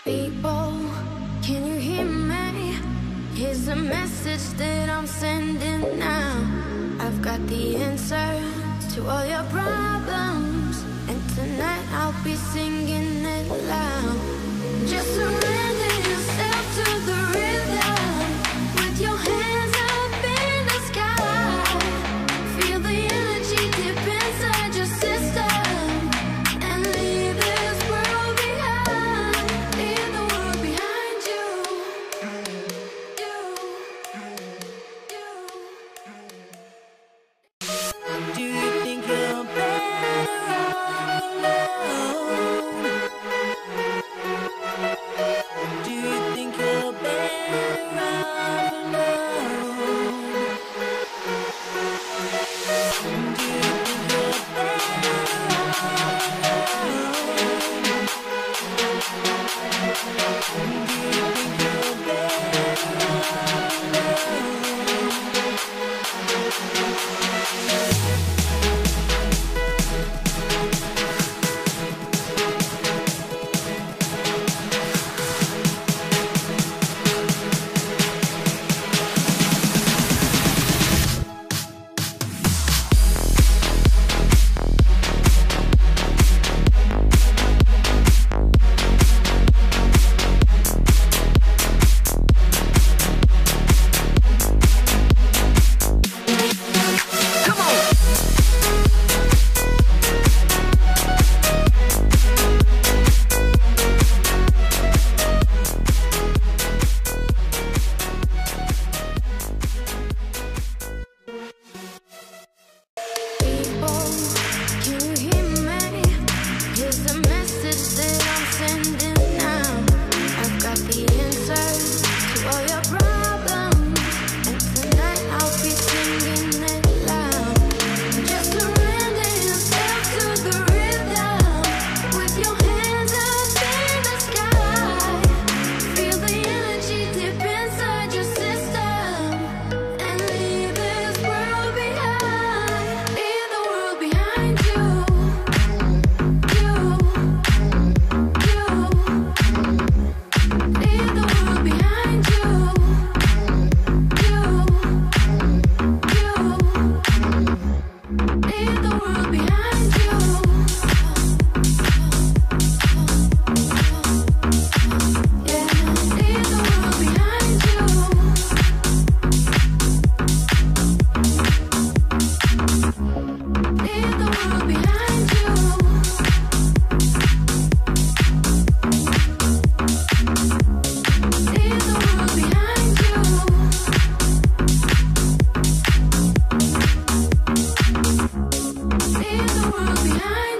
People, can you hear me? Here's a message that I'm sending now. I've got the answer to all your problems, and tonight I'll be singing it loud. Just surrender yourself to the rhythm, with your hands up in the sky. Feel the energy dip inside your system, and leave this world behind. Leave the world behind you. Do you think you're better alone? Do you think you're better alone? Do you think you're better alone? Do you think you're better alone? Leave the world behind.